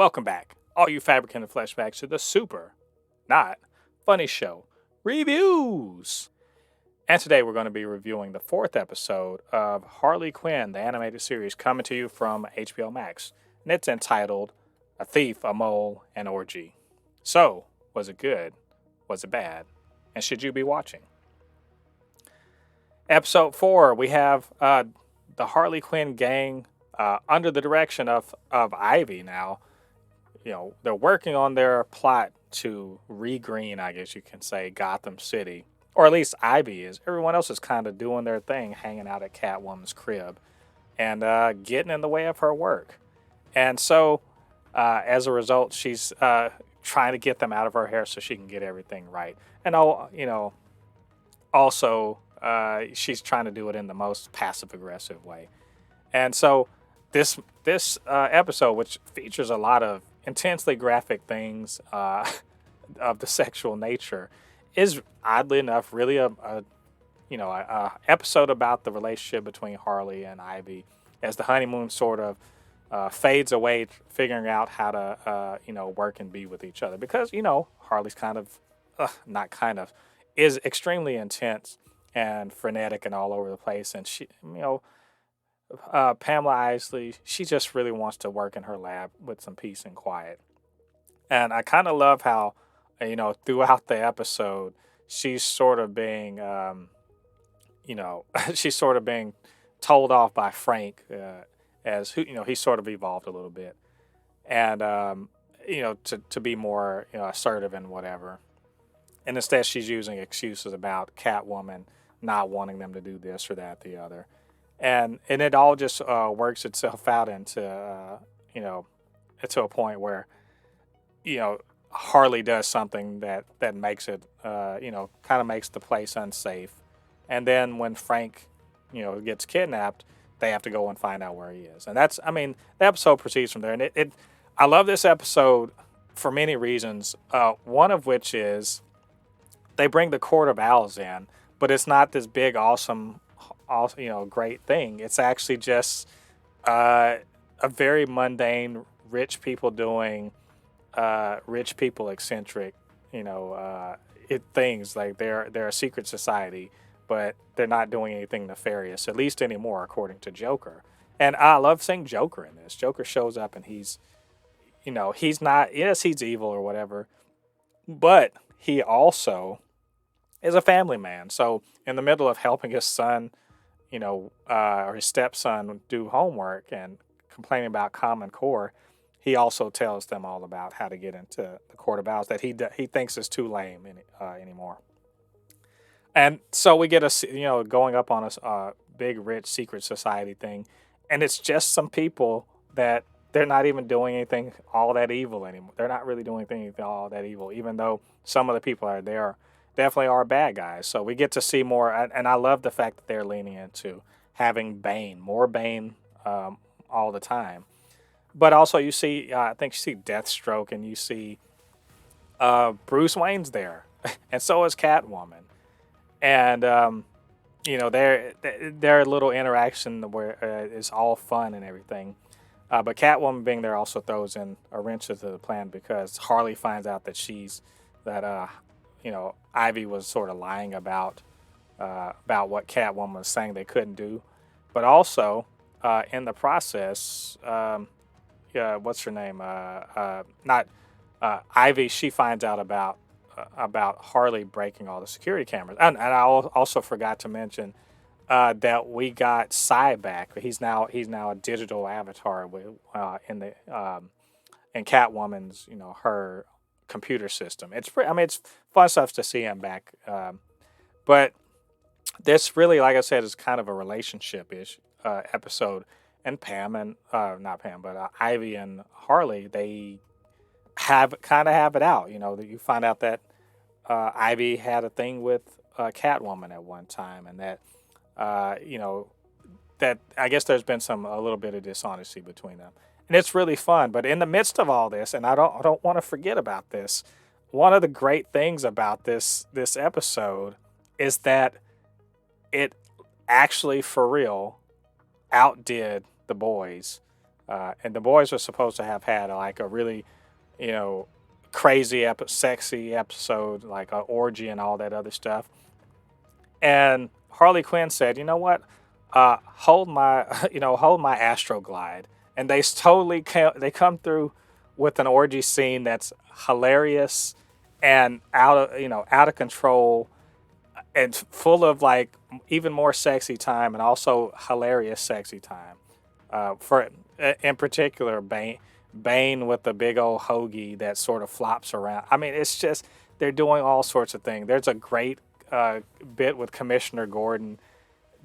Welcome back, all you Fabricants and Fleshbags, to the super, not funny show reviews. And today we're going to be reviewing the fourth episode of Harley Quinn, the animated series coming to you from HBO Max. And it's entitled A Thief, a Mole, an Orgy. So, was it good? Was it bad? And should you be watching? Episode 4, we have the Harley Quinn gang under the direction of Ivy now. You know, they're working on their plot to regreen, I guess you can say, Gotham City. Or at least Ivy is. Everyone else is kind of doing their thing, hanging out at Catwoman's crib and getting in the way of her work. And so, as a result, she's trying to get them out of her hair so she can get everything right. And, also, she's trying to do it in the most passive-aggressive way. And so, this episode, which features a lot of intensely graphic things of the sexual nature, is oddly enough really a episode about the relationship between Harley and Ivy as the honeymoon sort of fades away, figuring out how to work and be with each other, because Harley's is extremely intense and frenetic and all over the place, and she Pamela Isley, she just really wants to work in her lab with some peace and quiet. And I kind of love how, throughout the episode, she's sort of being, she's sort of being told off by Frank as who, he's sort of evolved a little bit. And, to be more, assertive and whatever. And instead she's using excuses about Catwoman not wanting them to do this or that, the other. And it all just works itself out into, to a point where, Harley does something that makes it, kind of makes the place unsafe. And then when Frank, gets kidnapped, they have to go and find out where he is. And the episode proceeds from there. And I love this episode for many reasons. One of which is they bring the Court of Owls in, but it's not this big, awesome, great thing. It's actually just a very mundane, rich people doing rich people eccentric, things. Like they're a secret society, but they're not doing anything nefarious, at least anymore, according to Joker. And I love seeing Joker in this. Joker shows up and he's not, yes, he's evil or whatever, but he also is a family man. So in the middle of helping his son, or his stepson do homework and complaining about Common Core, he also tells them all about how to get into the Court of Owls that he thinks is too lame anymore. And so we get going up on a big, rich, secret society thing, and it's just some people that they're not even doing anything all that evil anymore. They're not really doing anything all that evil, even though some of the people are there definitely are bad guys. So we get to see more, and I love the fact that they're leaning into having more Bane all the time. But also you see, I think you see Deathstroke, and you see Bruce Wayne's there, and so is Catwoman. And, their little interaction where it's all fun and everything. But Catwoman being there also throws in a wrench into the plan, because Harley finds out that Ivy was sort of lying about what Catwoman was saying they couldn't do. But also, in the process, what's her name? Ivy, she finds out about Harley breaking all the security cameras. And I also forgot to mention that we got Cy back. He's now a digital avatar in Catwoman's, her computer system. It's fun stuff to see him back. But this really, like I said, is kind of a relationship-ish episode. And Ivy and Harley, they have it out. You find out that Ivy had a thing with Catwoman at one time, and that that I guess there's been a little bit of dishonesty between them. And it's really fun. But in the midst of all this, and I don't want to forget about this, one of the great things about this episode is that it actually, for real, outdid The Boys And the boys were supposed to have had like a really, you know, crazy, sexy episode, like an orgy and all that other stuff. And Harley Quinn said, "You know what? Hold my, hold my Astroglide." And they come through with an orgy scene that's hilarious and out of control and full of like even more sexy time and also hilarious sexy time. For in particular, Bane with the big old hoagie that sort of flops around. I mean, it's just they're doing all sorts of things. There's a great bit with Commissioner Gordon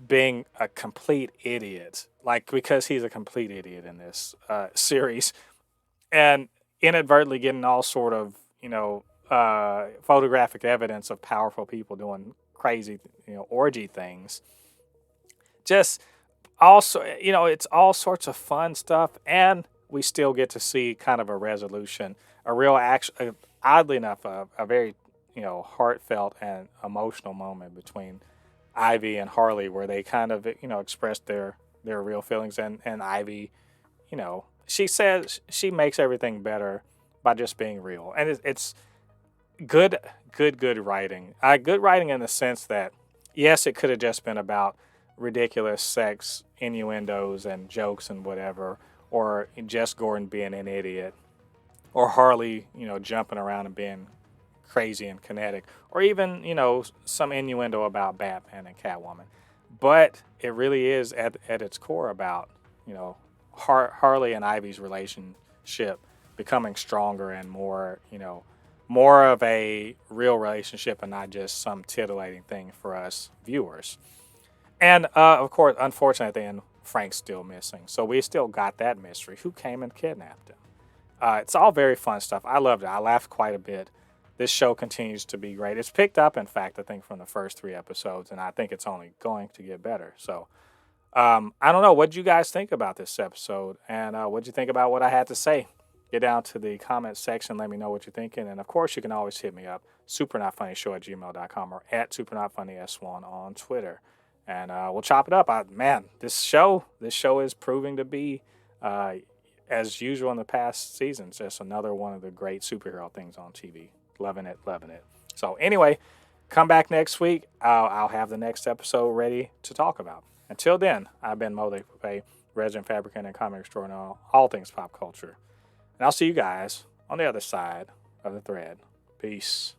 being a complete idiot, like because he's a complete idiot in this series, and inadvertently getting all sort of photographic evidence of powerful people doing crazy orgy things. Just also, it's all sorts of fun stuff, and we still get to see kind of a resolution, a real action. Oddly enough, a very heartfelt and emotional moment between Ivy and Harley, where they kind of expressed their real feelings, and Ivy, she says she makes everything better by just being real, and it's good writing. Good writing in the sense that yes, it could have just been about ridiculous sex innuendos and jokes and whatever, or Jess Gordon being an idiot, or Harley, jumping around and being crazy and kinetic, or even, some innuendo about Batman and Catwoman. But it really is at its core about, Harley and Ivy's relationship becoming stronger and more, more of a real relationship and not just some titillating thing for us viewers. And of course, unfortunately, at the end, Frank's still missing. So we still got that mystery. Who came and kidnapped him? It's all very fun stuff. I loved it. I laughed quite a bit. This show continues to be great. It's picked up, in fact, I think, from the first 3 episodes, and I think it's only going to get better. So I don't know. What did you guys think about this episode? And what did you think about what I had to say? Get down to the comment section. Let me know what you're thinking. And, of course, you can always hit me up, supernotfunnyshow@gmail.com or at supernotfunnys1 on Twitter. And we'll chop it up. This show is proving to be, as usual in the past seasons, just another one of the great superhero things on TV. Loving it. So anyway, come back next week. I'll have the next episode ready to talk about. Until then, I've been Mo Pupe, resident fabricant and comic extraordinaire, all things pop culture. And I'll see you guys on the other side of the thread. Peace.